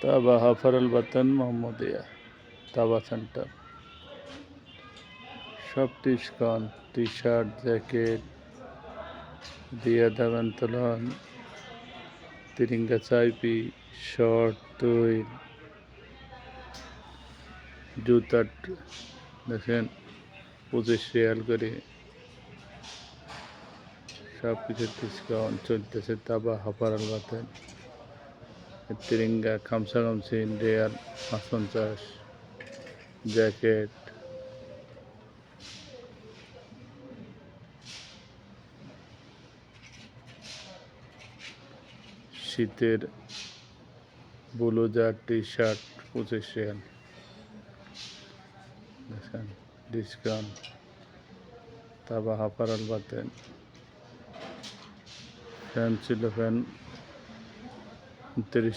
তাবা হাফারুল বাতান মোহাম্মদিয়া তাবা সেন্টার সব ডিসকাউন্ট টি শার্ট জ্যাকেট দিয়া দেবেন তলন তিরিঙ্গা চাইপি শর্ট তৈল জুতা দেখেন 25 রিয়াল করে সব কিছুর ডিসকাউন্ট চলতেছে তাবা হাফারুল বাতান তিরিঙ্গা খামসা খামসি রিয়াল 50 জ্যাকেট শীতের ব্লুজার টি শার্ট 25 রিয়াল দেখেন ডিসকাউন্ট তাবা হাফারুল বাতান ফ্যান ছিল ফ্যান 29